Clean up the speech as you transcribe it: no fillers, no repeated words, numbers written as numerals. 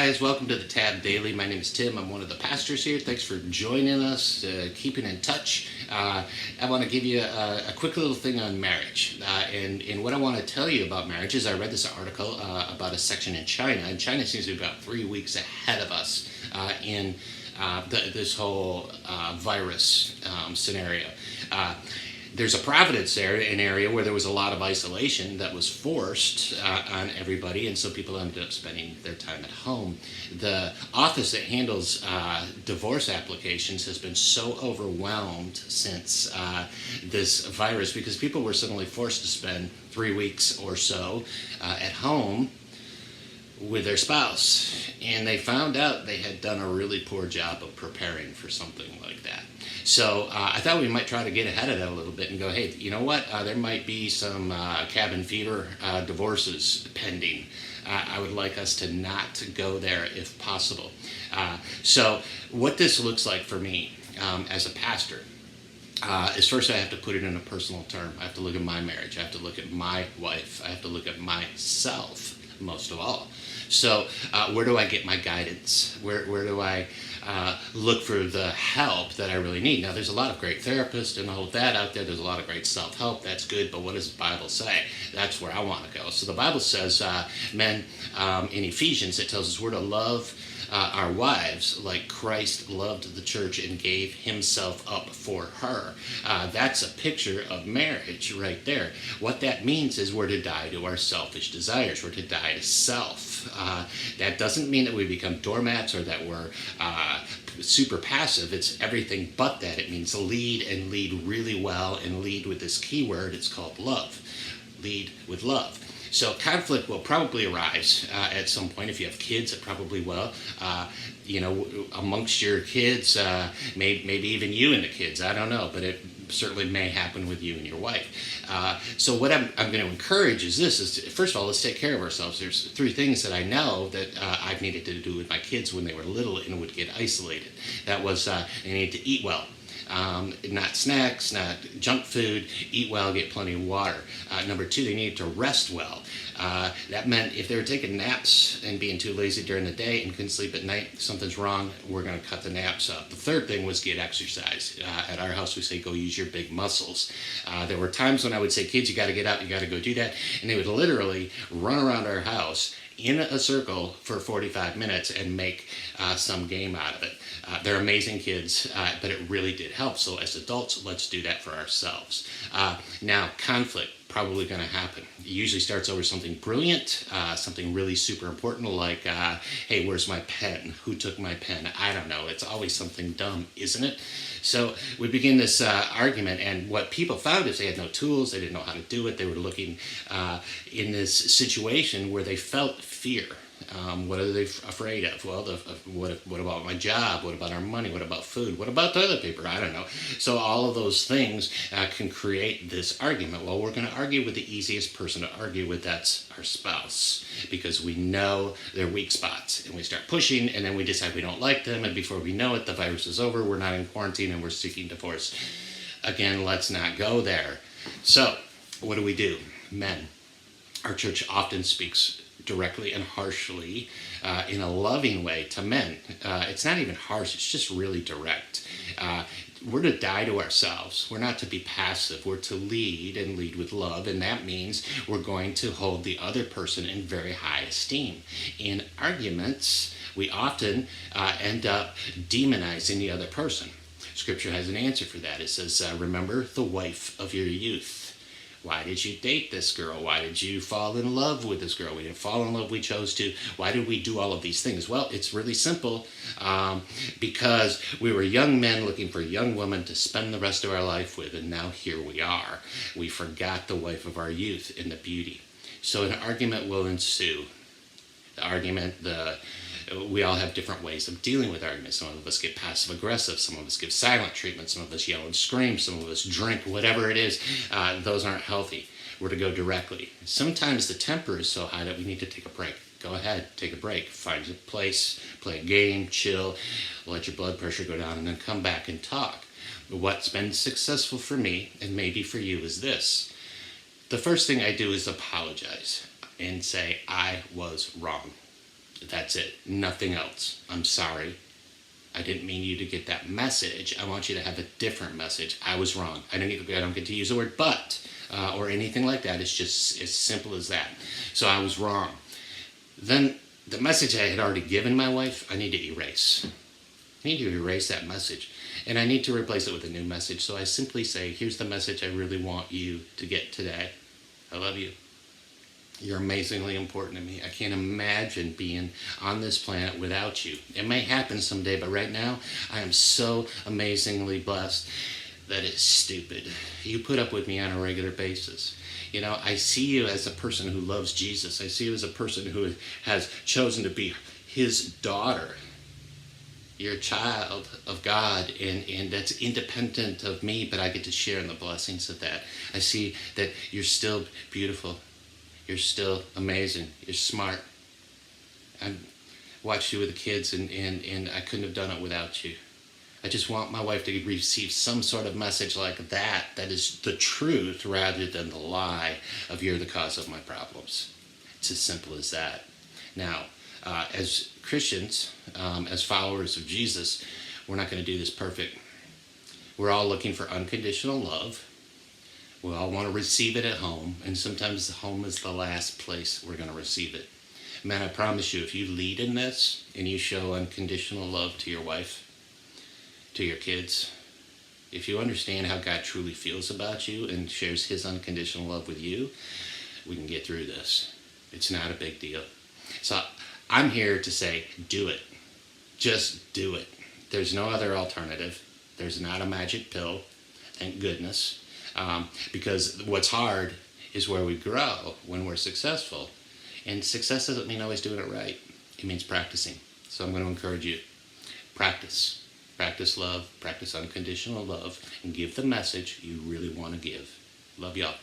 guys, welcome to the TABdaily. My name is Tim. I'm one of the pastors here. Thanks for joining us, keeping in touch. I want to give you a quick little thing on marriage. And what I want to tell you about marriage is I read this article about a section in China, and China seems to be about 3 weeks ahead of us in this whole virus scenario. There's a Providence there, an area where there was a lot of isolation that was forced on everybody, and so people ended up spending their time at home. The office that handles divorce applications has been so overwhelmed since this virus because people were suddenly forced to spend 3 weeks or so at home with their spouse, and they found out they had done a really poor job of preparing for something like that. So I thought we might try to get ahead of that a little bit and go, hey, you know what? There might be some cabin fever divorces pending. I would like us to not go there if possible. So what this looks like for me as a pastor is first I have to put it in a personal term. I have to look at my marriage. I have to look at my wife. I have to look at myself most of all. So where do I get my guidance? Where do I look for the help that I really need? Now, there's a lot of great therapists and all of that out there. There's a lot of great self-help. That's good, but what does the Bible say? That's where I want to go. So the Bible says, men, in Ephesians, it tells us we're to love our wives like Christ loved the church and gave himself up for her. That's a picture of marriage right there. What that means is we're to die to our selfish desires. We're to die to self. That doesn't mean that we become doormats or that we're super passive. It's everything but that. It means lead and lead really well and lead with this key word. It's called love. Lead with love. So conflict will probably arise at some point. If you have kids, it probably will. Amongst your kids, maybe even you and the kids. I don't know, but it certainly may happen with you and your wife. So what I'm going to encourage is this: first of all, let's take care of ourselves. There's 3 things that I know that I've needed to do with my kids when they were little and would get isolated. That was they needed to eat well. Not snacks, not junk food, eat well, get plenty of water. Number 2, they needed to rest well. That meant if they were taking naps and being too lazy during the day and couldn't sleep at night, something's wrong, we're going to cut the naps up. The 3rd thing was get exercise. At our house, we say go use your big muscles. There were times when I would say, kids, you got to get out, you got to go do that. And they would literally run around our house in a circle for 45 minutes and make some game out of it. They're amazing kids, but it really did help. So as adults, let's do that for ourselves. Now, conflict, probably going to happen. It usually starts over something brilliant, something really super important like, hey, where's my pen? Who took my pen? I don't know. It's always something dumb, isn't it? So we begin this argument, and what people found is they had no tools. They didn't know how to do it. They were looking in this situation where they felt fear. What are they afraid of? Well, what about my job? What about our money? What about food? What about toilet paper? I don't know. So all of those things can create this argument. Well, we're going to argue with the easiest person to argue with. That's our spouse, because we know their weak spots, and we start pushing, and then we decide we don't like them, and before we know it, the virus is over. We're not in quarantine, and we're seeking divorce. Again, let's not go there. So what do? Men. Our church often speaks directly and harshly in a loving way to men. It's not even harsh, it's just really direct. We're to die to ourselves. We're not to be passive. We're to lead and lead with love, and that means we're going to hold the other person in very high esteem. In arguments, we often end up demonizing the other person. Scripture has an answer for that. It says, remember the wife of your youth. Why did you date this girl? Why did you fall in love with this girl? We didn't fall in love, we chose to. Why did we do all of these things? Well, it's really simple. Because we were young men looking for a young woman to spend the rest of our life with, and now here we are. We forgot the wife of our youth in the beauty. So an argument will ensue. We all have different ways of dealing with arguments. Some of us get passive aggressive. Some of us give silent treatment. Some of us yell and scream. Some of us drink. Whatever it is, those aren't healthy. We're to go directly. Sometimes the temper is so high that we need to take a break. Go ahead, take a break. Find a place, play a game, chill, let your blood pressure go down, and then come back and talk. What's been successful for me, and maybe for you, is this. The first thing I do is apologize and say, I was wrong. That's it. Nothing else. I'm sorry. I didn't mean you to get that message. I want you to have a different message. I was wrong. I don't get to use the word but or anything like that. It's just as simple as that. So I was wrong. Then the message I had already given my wife, I need to erase. I need to erase that message. And I need to replace it with a new message. So I simply say, here's the message I really want you to get today. I love you. You're amazingly important to me. I can't imagine being on this planet without you. It may happen someday, but right now, I am so amazingly blessed that it's stupid. You put up with me on a regular basis. You know, I see you as a person who loves Jesus. I see you as a person who has chosen to be his daughter. You're a child of God, and that's independent of me, but I get to share in the blessings of that. I see that you're still beautiful. You're still amazing. You're smart. I watched you with the kids, and I couldn't have done it without you. I just want my wife to receive some sort of message like that is the truth rather than the lie of you're the cause of my problems. It's as simple as that. Now, as Christians, as followers of Jesus, we're not going to do this perfect. We're all looking for unconditional love. We all want to receive it at home, and sometimes home is the last place we're going to receive it. Man, I promise you, if you lead in this and you show unconditional love to your wife, to your kids, if you understand how God truly feels about you and shares his unconditional love with you, we can get through this. It's not a big deal. So I'm here to say, do it. Just do it. There's no other alternative. There's not a magic pill, thank goodness. Because what's hard is where we grow when we're successful. And success doesn't mean always doing it right. It means practicing. So I'm going to encourage you. Practice. Practice love. Practice unconditional love. And give the message you really want to give. Love y'all.